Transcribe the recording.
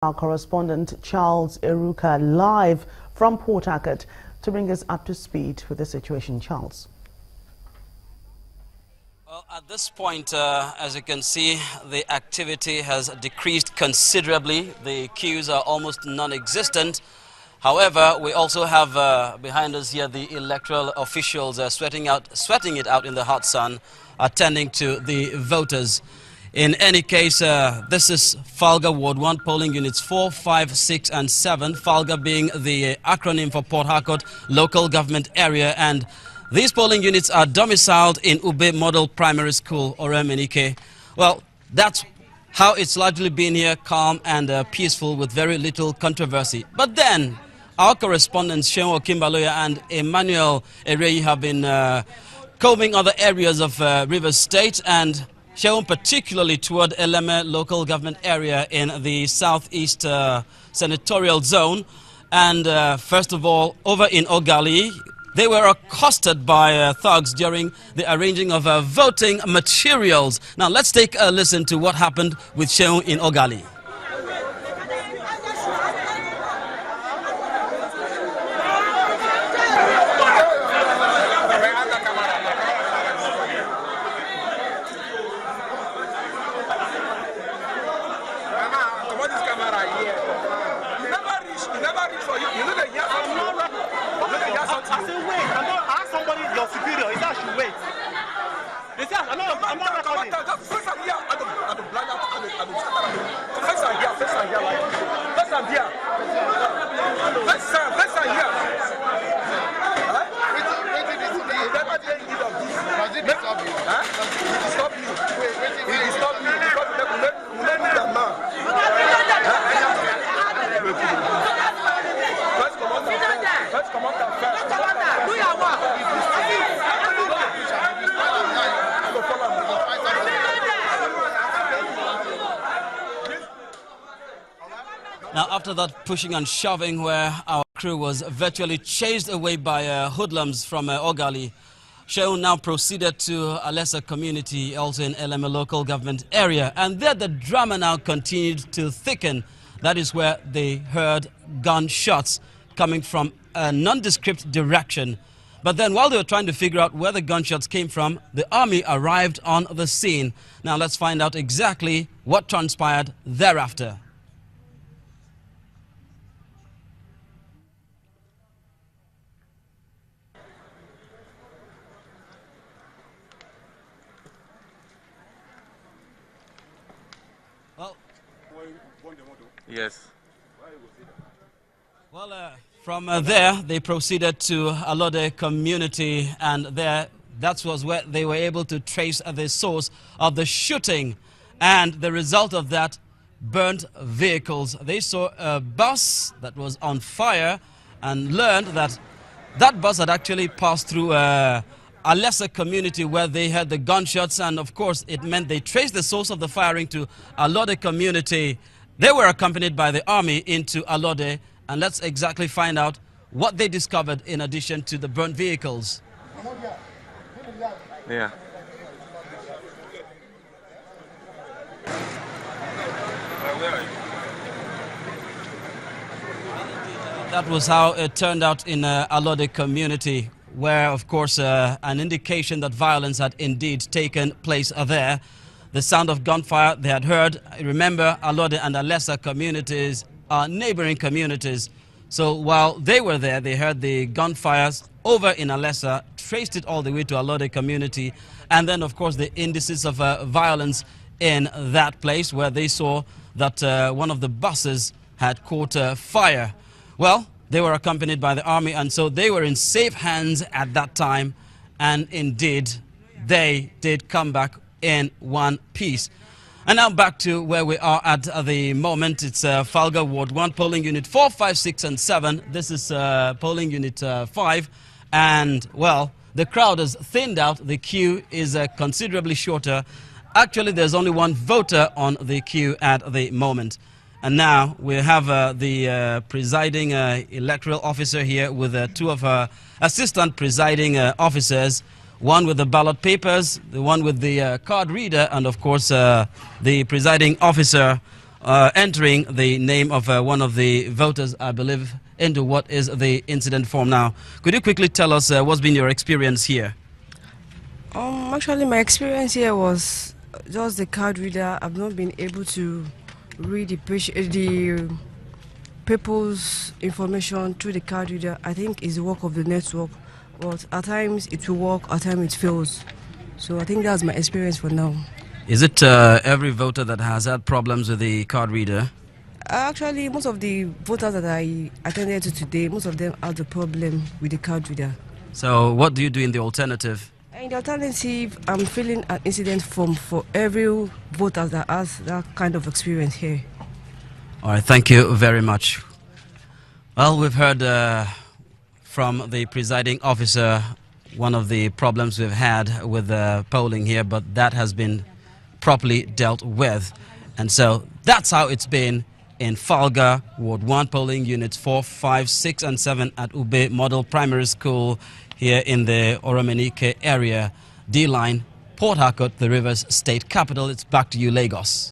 Our correspondent Charles Eruka live from Port Harcourt to bring us up to speed with the situation. Charles. Well, at this point, as you can see, the activity has decreased considerably. The queues are almost non-existent. However, we also have behind us here the electoral officials sweating it out in the hot sun, attending to the voters. In any case, this is Falga Ward 1 polling units 4, 5, 6 and 7. Falga being the acronym for Port Harcourt Local Government Area, and these polling units are domiciled in Ube Model Primary School, Oremenike. Well, that's how it's largely been here, calm and peaceful with very little controversy. But then, our correspondents Sheon Okimbaloya and Emmanuel Ereyi have been combing other areas of Rivers State and shown particularly toward Eleme local government area in the southeast senatorial zone. And first of all, over in Ogali, they were accosted by thugs during the arranging of voting materials. Now let's take a listen to what happened with Sheon in Ogali. Now, after that pushing and shoving where our crew was virtually chased away by hoodlums from Ogali, Sheon now proceeded to a lesser community also in Eleme local government area. And there the drama now continued to thicken. That is where they heard gunshots coming from a nondescript direction. But then while they were trying to figure out where the gunshots came from, the army arrived on the scene. Now let's find out exactly what transpired thereafter. Yes. Well, from there, they proceeded to Alode community, and that was where they were able to trace the source of the shooting. And the result of that, burnt vehicles. They saw a bus that was on fire and learned that that bus had actually passed through a lesser community where they heard the gunshots. And of course, it meant they traced the source of the firing to Alode community. They were accompanied by the army into Alode, and let's exactly find out what they discovered in addition to the burnt vehicles. Yeah. That was how it turned out in Alode community, where, of course, an indication that violence had indeed taken place there. The sound of gunfire they had heard. Remember, Alode and Alessa communities are neighboring communities. So while they were there, they heard the gunfires over in Alessa, traced it all the way to Alode community. And then, of course, the indices of violence in that place where they saw that one of the buses had caught fire. Well, they were accompanied by the army, and so they were in safe hands at that time. And indeed, they did come back in one piece. And now back to where we are at the moment. It's Falga Ward 1 polling unit 4, 5, 6 and 7. This is polling unit 5. And well, the crowd has thinned out. The queue is considerably shorter. Actually, there's only one voter on the queue at the moment. And now we have the presiding electoral officer here with two of her assistant presiding officers. One with the ballot papers, the one with the card reader, and of course the presiding officer entering the name of one of the voters, I believe, into what is the incident form now. Could you quickly tell us what's been your experience here? Actually, my experience here was just the card reader. I've not been able to read the people's information through the card reader. I think it's the work of the network, but at times it will work, at times it fails. So I think that's my experience for now. Is it every voter that has had problems with the card reader? Actually, most of the voters that I attended to today, most of them had a problem with the card reader. So what do you do in the alternative? In the alternative, I'm filling an incident form for every voter that has that kind of experience here. All right, thank you very much. Well, we've heard from the presiding officer one of the problems we've had with polling here, but that has been properly dealt with. And so that's how it's been in Falga, Ward 1 polling units 4, 5, 6 and 7 at Ube Model Primary School here in the Oromenike area. D-Line, Port Harcourt, the Rivers State Capital. It's back to you, Lagos.